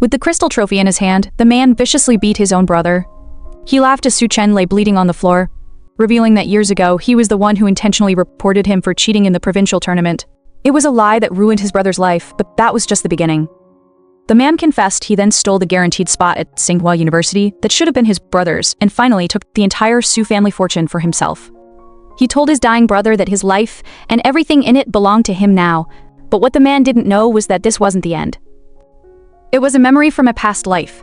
With the crystal trophy in his hand, the man viciously beat his own brother. He laughed as Su Chen lay bleeding on the floor, revealing that years ago he was the one who intentionally reported him for cheating in the provincial tournament. It was a lie that ruined his brother's life, but that was just the beginning. The man confessed he then stole the guaranteed spot at Tsinghua University that should have been his brother's, and finally took the entire Su family fortune for himself. He told his dying brother that his life and everything in it belonged to him now, but what the man didn't know was that this wasn't the end. It was a memory from a past life.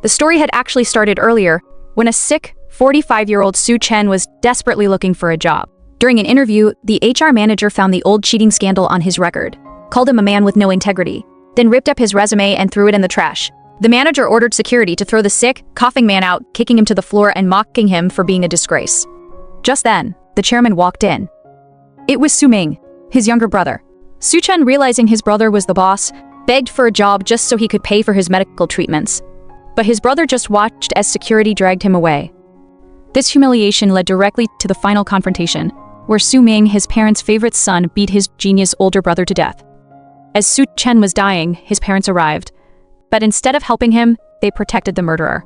The story had actually started earlier, when a sick, 45-year-old Su Chen was desperately looking for a job. During an interview, the HR manager found the old cheating scandal on his record, called him a man with no integrity, then ripped up his resume and threw it in the trash. The manager ordered security to throw the sick, coughing man out, kicking him to the floor and mocking him for being a disgrace. Just then, the chairman walked in. It was Su Ming, his younger brother. Su Chen, realizing his brother was the boss, begged for a job just so he could pay for his medical treatments. But his brother just watched as security dragged him away. This humiliation led directly to the final confrontation, where Su Ming, his parents' favorite son, beat his genius older brother to death. As Su Chen was dying, his parents arrived, but instead of helping him, they protected the murderer.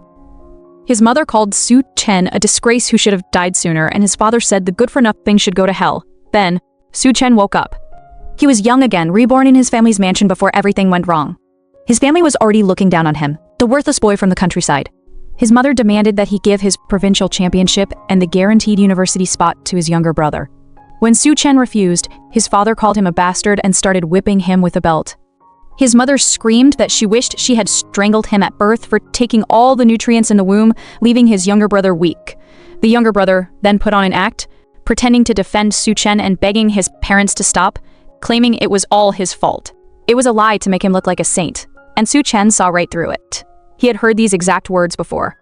His mother called Su Chen a disgrace who should have died sooner, and his father said the good-for-nothing should go to hell. Then, Su Chen woke up. He was young again, reborn in his family's mansion before everything went wrong. His family was already looking down on him, the worthless boy from the countryside. His mother demanded that he give his provincial championship and the guaranteed university spot to his younger brother. When Su Chen refused, his father called him a bastard and started whipping him with a belt. His mother screamed that she wished she had strangled him at birth for taking all the nutrients in the womb, leaving his younger brother weak. The younger brother then put on an act, pretending to defend Su Chen and begging his parents to stop, claiming it was all his fault. It was a lie to make him look like a saint, and Su Chen saw right through it. He had heard these exact words before.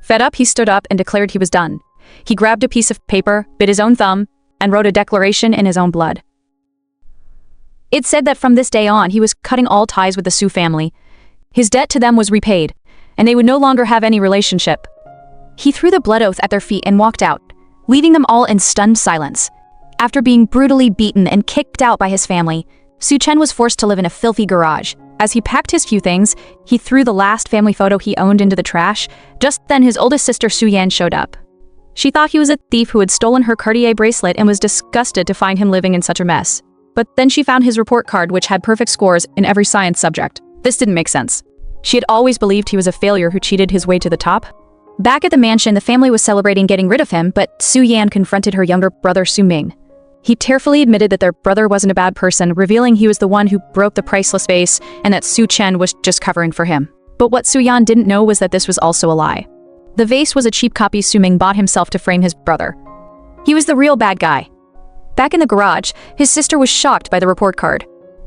Fed up, he stood up and declared he was done. He grabbed a piece of paper, bit his own thumb, and wrote a declaration in his own blood. It said that from this day on, he was cutting all ties with the Su family. His debt to them was repaid, and they would no longer have any relationship. He threw the blood oath at their feet and walked out, leaving them all in stunned silence. After being brutally beaten and kicked out by his family, Su Chen was forced to live in a filthy garage. As he packed his few things, he threw the last family photo he owned into the trash. Just then his oldest sister Su Yan showed up. She thought he was a thief who had stolen her Cartier bracelet and was disgusted to find him living in such a mess. But then she found his report card, which had perfect scores in every science subject. This didn't make sense. She had always believed he was a failure who cheated his way to the top. Back at the mansion, the family was celebrating getting rid of him, but Su Yan confronted her younger brother Su Ming. He tearfully admitted that their brother wasn't a bad person, revealing he was the one who broke the priceless vase and that Su Chen was just covering for him. But what Su Yan didn't know was that this was also a lie. The vase was a cheap copy Su Ming bought himself to frame his brother. He was the real bad guy. Back in the garage, his sister was shocked by the report card.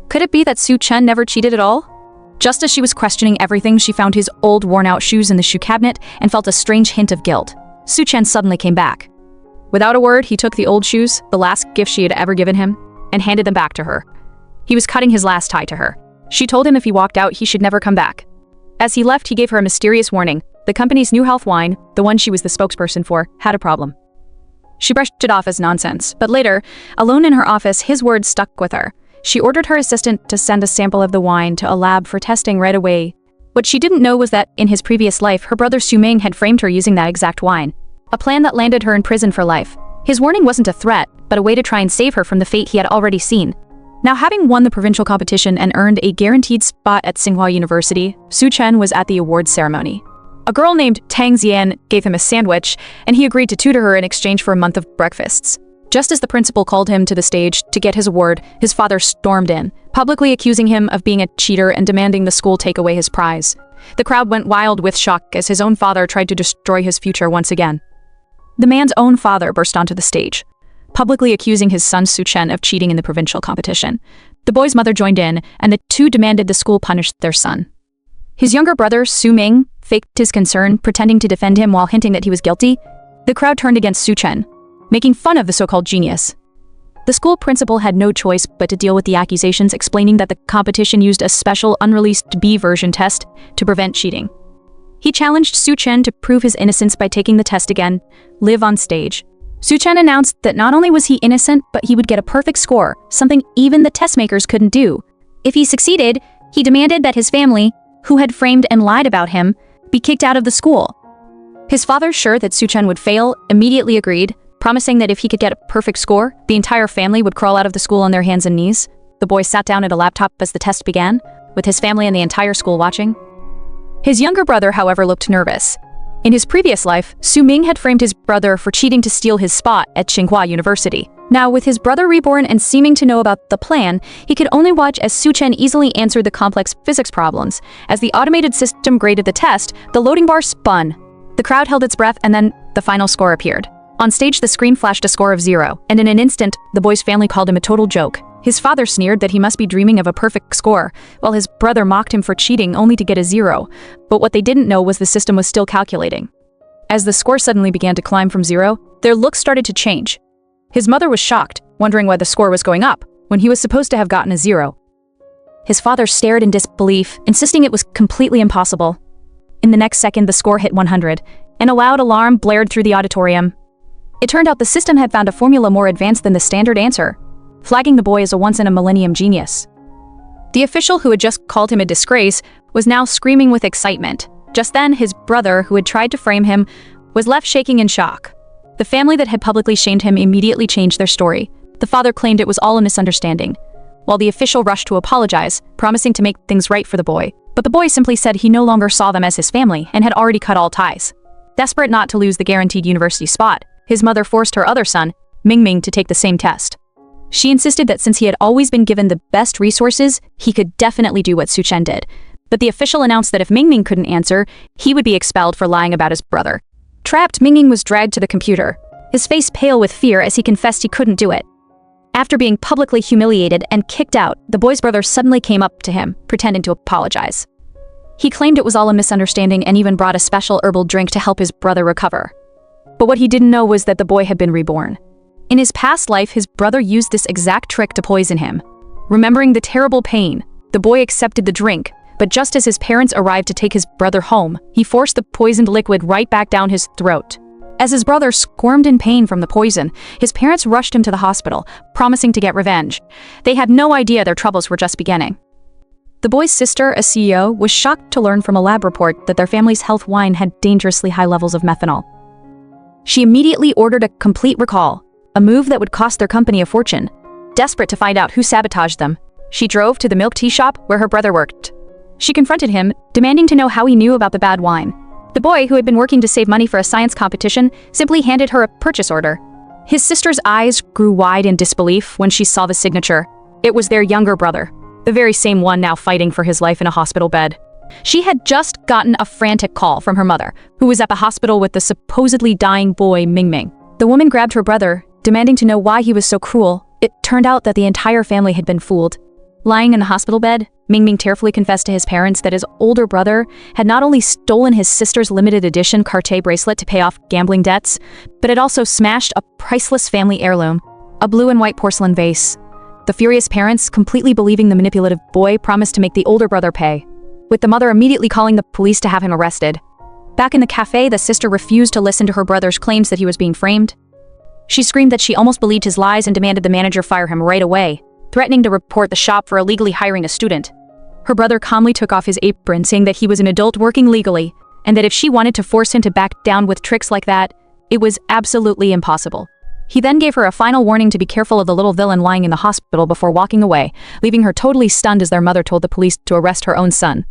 Could it be that Su Chen never cheated at all? Just as she was questioning everything, she found his old worn-out shoes in the shoe cabinet and felt a strange hint of guilt. Su Chen suddenly came back. Without a word, he took the old shoes, the last gift she had ever given him, and handed them back to her. He was cutting his last tie to her. She told him if he walked out, he should never come back. As he left, he gave her a mysterious warning. The company's new health wine, the one she was the spokesperson for, had a problem. She brushed it off as nonsense, but later, alone in her office, his words stuck with her. She ordered her assistant to send a sample of the wine to a lab for testing right away. What she didn't know was that, in his previous life, her brother Su Ming had framed her using that exact wine. A plan that landed her in prison for life. His warning wasn't a threat, but a way to try and save her from the fate he had already seen. Now, having won the provincial competition and earned a guaranteed spot at Tsinghua University, Su Chen was at the awards ceremony. A girl named Tang Xian gave him a sandwich, and he agreed to tutor her in exchange for a month of breakfasts. Just as the principal called him to the stage to get his award, his father stormed in, publicly accusing him of being a cheater and demanding the school take away his prize. The crowd went wild with shock as his own father tried to destroy his future once again. The man's own father burst onto the stage, publicly accusing his son Su Chen of cheating in the provincial competition. The boy's mother joined in, and the two demanded the school punish their son. His younger brother, Su Ming, faked his concern, pretending to defend him while hinting that he was guilty. The crowd turned against Su Chen, making fun of the so-called genius. The school principal had no choice but to deal with the accusations, explaining that the competition used a special unreleased B version test to prevent cheating. He challenged Su Chen to prove his innocence by taking the test again, live on stage. Su Chen announced that not only was he innocent, but he would get a perfect score, something even the test makers couldn't do. If he succeeded, he demanded that his family, who had framed and lied about him, be kicked out of the school. His father, sure that Suchen would fail, immediately agreed, promising that if he could get a perfect score, the entire family would crawl out of the school on their hands and knees. The boy sat down at a laptop as the test began, with his family and the entire school watching. His younger brother, however, looked nervous. In his previous life, Su Ming had framed his brother for cheating to steal his spot at Tsinghua University. Now, with his brother reborn and seeming to know about the plan, he could only watch as Suchen easily answered the complex physics problems. As the automated system graded the test, the loading bar spun. The crowd held its breath, and then the final score appeared. On stage, the screen flashed a score of 0, and in an instant, the boy's family called him a total joke. His father sneered that he must be dreaming of a perfect score, while his brother mocked him for cheating only to get a 0. But what they didn't know was the system was still calculating. As the score suddenly began to climb from 0, their looks started to change. His mother was shocked, wondering why the score was going up, when he was supposed to have gotten a 0. His father stared in disbelief, insisting it was completely impossible. In the next second, the score hit 100, and a loud alarm blared through the auditorium. It turned out the system had found a formula more advanced than the standard answer, flagging the boy as a once-in-a-millennium genius. The official who had just called him a disgrace was now screaming with excitement. Just then, his brother, who had tried to frame him, was left shaking in shock. The family that had publicly shamed him immediately changed their story. The father claimed it was all a misunderstanding, while the official rushed to apologize, promising to make things right for the boy. But the boy simply said he no longer saw them as his family and had already cut all ties. Desperate not to lose the guaranteed university spot, his mother forced her other son, Mingming, to take the same test. She insisted that since he had always been given the best resources, he could definitely do what Suchen did. But the official announced that if Mingming couldn't answer, he would be expelled for lying about his brother. Trapped, Mingming was dragged to the computer, his face pale with fear as he confessed he couldn't do it. After being publicly humiliated and kicked out, the boy's brother suddenly came up to him, pretending to apologize. He claimed it was all a misunderstanding and even brought a special herbal drink to help his brother recover. But what he didn't know was that the boy had been reborn. In his past life, his brother used this exact trick to poison him. Remembering the terrible pain, the boy accepted the drink, but just as his parents arrived to take his brother home, he forced the poisoned liquid right back down his throat. As his brother squirmed in pain from the poison, his parents rushed him to the hospital, promising to get revenge. They had no idea their troubles were just beginning. The boy's sister, a CEO, was shocked to learn from a lab report that their family's health wine had dangerously high levels of methanol. She immediately ordered a complete recall, a move that would cost their company a fortune. Desperate to find out who sabotaged them, she drove to the milk tea shop where her brother worked. She confronted him, demanding to know how he knew about the bad wine. The boy, who had been working to save money for a science competition, simply handed her a purchase order. His sister's eyes grew wide in disbelief when she saw the signature. It was their younger brother, the very same one now fighting for his life in a hospital bed. She had just gotten a frantic call from her mother, who was at the hospital with the supposedly dying boy Mingming. The woman grabbed her brother, demanding to know why he was so cruel. It turned out that the entire family had been fooled. Lying in the hospital bed, Mingming tearfully confessed to his parents that his older brother had not only stolen his sister's limited edition Cartier bracelet to pay off gambling debts, but had also smashed a priceless family heirloom, a blue and white porcelain vase. The furious parents, completely believing the manipulative boy, promised to make the older brother pay, with the mother immediately calling the police to have him arrested. Back in the cafe, the sister refused to listen to her brother's claims that he was being framed. She screamed that she almost believed his lies and demanded the manager fire him right away, threatening to report the shop for illegally hiring a student. Her brother calmly took off his apron, saying that he was an adult working legally, and that if she wanted to force him to back down with tricks like that, it was absolutely impossible. He then gave her a final warning to be careful of the little villain lying in the hospital before walking away, leaving her totally stunned as their mother told the police to arrest her own son.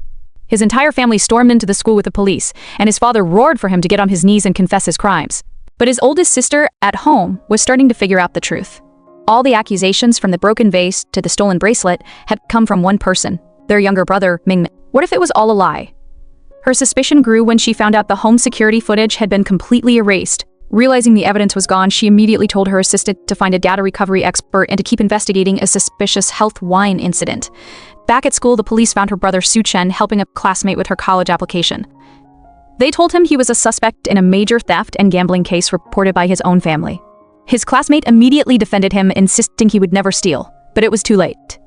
His entire family stormed into the school with the police, and his father roared for him to get on his knees and confess his crimes. But his oldest sister, at home, was starting to figure out the truth. All the accusations, from the broken vase to the stolen bracelet, had come from one person, their younger brother, Ming. What if it was all a lie? Her suspicion grew when she found out the home security footage had been completely erased. Realizing the evidence was gone, she immediately told her assistant to find a data recovery expert and to keep investigating a suspicious health wine incident. Back at school, the police found her brother Suchen helping a classmate with her college application. They told him he was a suspect in a major theft and gambling case reported by his own family. His classmate immediately defended him, insisting he would never steal, but it was too late.